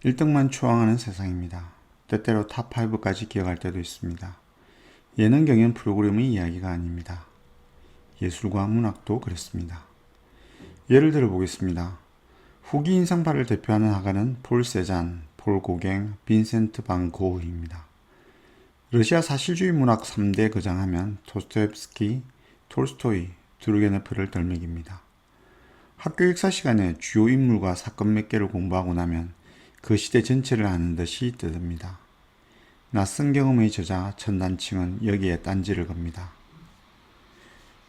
1등만 추앙하는 세상입니다. 때때로 탑5까지 기억할 때도 있습니다. 예능 경연 프로그램의 이야기가 아닙니다. 예술과 문학도 그렇습니다. 예를 들어 보겠습니다. 후기 인상파를 대표하는 화가는 폴 세잔, 폴 고갱, 빈센트 반 고흐입니다. 러시아 사실주의 문학 3대 거장하면 도스토옙스키, 톨스토이, 투르게네프를 덜먹입니다. 학교 역사 시간에 주요 인물과 사건 몇 개를 공부하고 나면 그 시대 전체를 아는 듯이 뜨듭니다. 낯선 경험의 저자 천단칭은 여기에 딴지를 겁니다.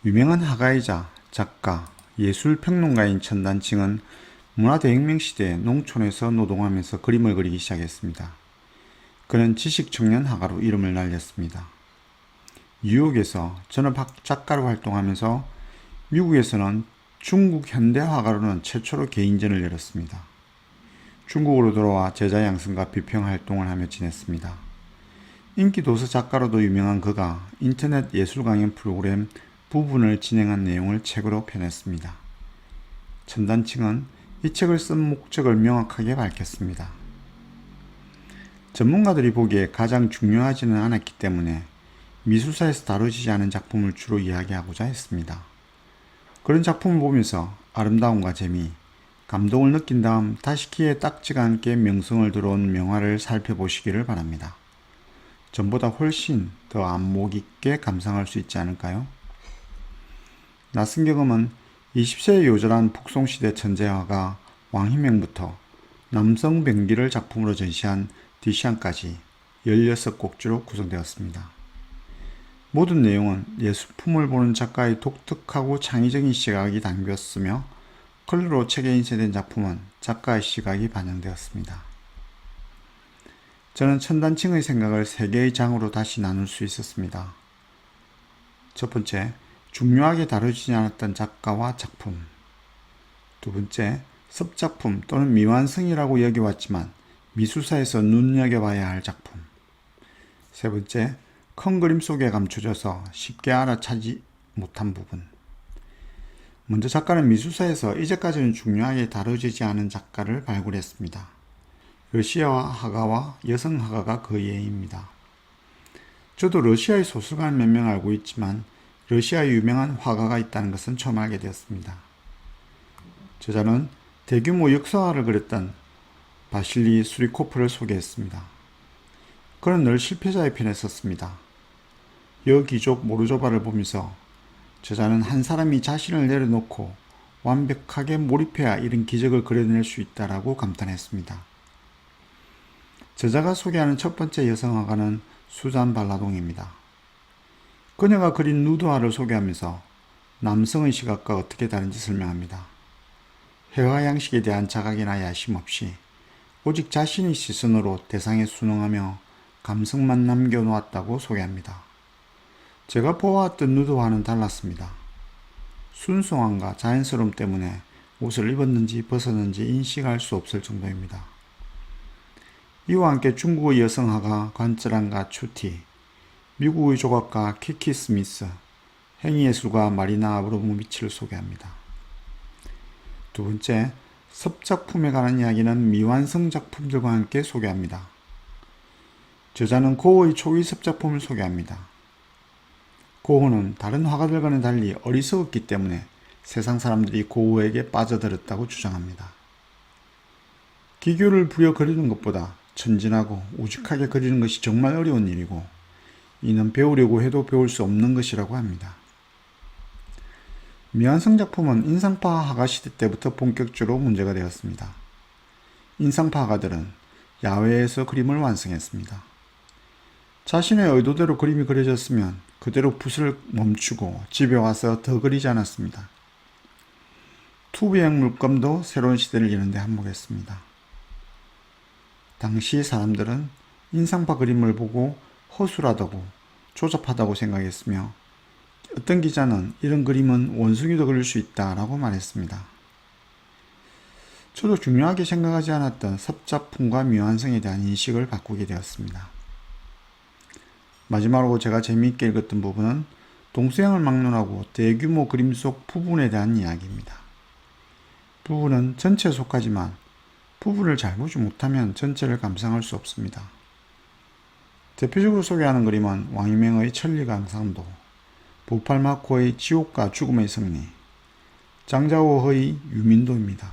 유명한 화가이자 작가, 예술평론가인 천단칭은 문화대혁명 시대에 농촌에서 노동하면서 그림을 그리기 시작했습니다. 그는 지식청년 화가로 이름을 날렸습니다. 뉴욕에서 전업 작가로 활동하면서 미국에서는 중국 현대 화가로는 최초로 개인전을 열었습니다. 중국으로 돌아와 제자 양성과 비평 활동을 하며 지냈습니다. 인기 도서 작가로도 유명한 그가 인터넷 예술 강연 프로그램 부분을 진행한 내용을 책으로 펴냈습니다. 천단칭은 이 책을 쓴 목적을 명확하게 밝혔습니다. 전문가들이 보기에 가장 중요하지는 않았기 때문에 미술사에서 다뤄지지 않은 작품을 주로 이야기하고자 했습니다. 그런 작품을 보면서 아름다움과 재미, 감동을 느낀 다음 다시 귀에 딱지가 않게 명성을 들어온 명화를 살펴보시기를 바랍니다. 전보다 훨씬 더 안목 있게 감상할 수 있지 않을까요? 낯선 경험은 20세의 요절한 북송시대 천재화가 왕희명부터 남성 병기를 작품으로 전시한 디샹까지 16곡주로 구성되었습니다. 모든 내용은 예술품을 보는 작가의 독특하고 창의적인 시각이 담겼으며 컬러로 책에 인쇄된 작품은 작가의 시각이 반영되었습니다. 저는 천단칭의 생각을 3개의 장으로 다시 나눌 수 있었습니다. 첫 번째, 중요하게 다뤄지지 않았던 작가와 작품. 두 번째, 섭작품 또는 미완성이라고 여겨왔지만 미술사에서 눈여겨봐야 할 작품. 세 번째, 큰 그림 속에 감춰져서 쉽게 알아차지 못한 부분. 먼저 작가는 미술사에서 이제까지는 중요하게 다뤄지지 않은 작가를 발굴했습니다. 러시아 화가와 여성 화가가 그 예입니다. 저도 러시아의 소설가는 몇 명 알고 있지만 러시아에 유명한 화가가 있다는 것은 처음 알게 되었습니다. 저자는 대규모 역사화를 그렸던 바실리 수리코프를 소개했습니다. 그는 늘 실패자의 편에 섰습니다. 여기족 모르조바를 보면서 저자는 한 사람이 자신을 내려놓고 완벽하게 몰입해야 이런 기적을 그려낼 수 있다라고 감탄했습니다. 저자가 소개하는 첫 번째 여성 화가는 수잔 발라동입니다. 그녀가 그린 누드화를 소개하면서 남성의 시각과 어떻게 다른지 설명합니다. 회화 양식에 대한 자각이나 야심 없이 오직 자신의 시선으로 대상에 순응하며 감성만 남겨놓았다고 소개합니다. 제가 보아왔던 누드화는 달랐습니다. 순수함과 자연스러움 때문에 옷을 입었는지 벗었는지 인식할 수 없을 정도입니다. 이와 함께 중국의 여성화가 관짜란과 추티, 미국의 조각가 키키 스미스, 행위예술가 마리나 아브로모비치를 소개합니다. 두 번째, 섭작품에 관한 이야기는 미완성 작품들과 함께 소개합니다. 저자는 고흐의 초기 섭작품을 소개합니다. 고흐는 다른 화가들과는 달리 어리석었기 때문에 세상 사람들이 고흐에게 빠져들었다고 주장합니다. 기교를 부여 그리는 것보다 천진하고 우직하게 그리는 것이 정말 어려운 일이고 이는 배우려고 해도 배울 수 없는 것이라고 합니다. 미완성 작품은 인상파 화가 시대 때부터 본격적으로 문제가 되었습니다. 인상파 화가들은 야외에서 그림을 완성했습니다. 자신의 의도대로 그림이 그려졌으면 그대로 붓을 멈추고 집에 와서 더 그리지 않았습니다. 투비행 물감도 새로운 시대를 여는 데 한몫했습니다. 당시 사람들은 인상파 그림을 보고 허술하다고 조잡하다고 생각했으며 어떤 기자는 이런 그림은 원숭이도 그릴 수 있다라고 말했습니다. 저도 중요하게 생각하지 않았던 섭작품과 미완성에 대한 인식을 바꾸게 되었습니다. 마지막으로 제가 재미있게 읽었던 부분은 동서양을 막론하고 대규모 그림 속 부분에 대한 이야기입니다. 부분은 전체에 속하지만 부분을 잘 보지 못하면 전체를 감상할 수 없습니다. 대표적으로 소개하는 그림은 왕유명의 천리강상도, 보팔마코의 지옥과 죽음의 승리, 장자오의 유민도입니다.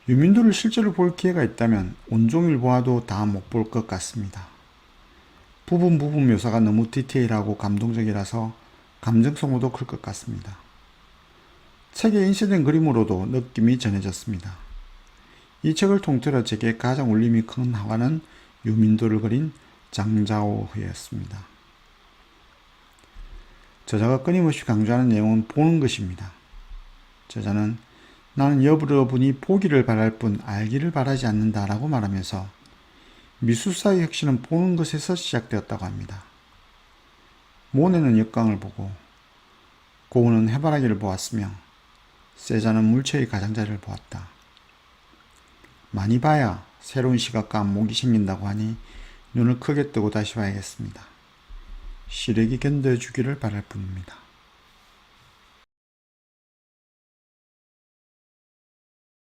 유민도를 실제로 볼 기회가 있다면 온종일 보아도 다 못 볼 것 같습니다. 부분 묘사가 너무 디테일하고 감동적이라서 감정소모도 클 것 같습니다. 책에 인쇄된 그림으로도 느낌이 전해졌습니다. 이 책을 통틀어 제게 가장 울림이 큰 화가는 유민도를 그린 장자오였습니다. 저자가 끊임없이 강조하는 내용은 보는 것입니다. 저자는 나는 여러분이 보기를 바랄 뿐 알기를 바라지 않는다 라고 말하면서 미술사의 혁신은 보는 것에서 시작되었다고 합니다. 모네는 역광을 보고, 고흐는 해바라기를 보았으며 세자는 물체의 가장자리를 보았다. 많이 봐야 새로운 시각과 안목이 생긴다고 하니 눈을 크게 뜨고 다시 봐야겠습니다. 시력이 견뎌주기를 바랄 뿐입니다.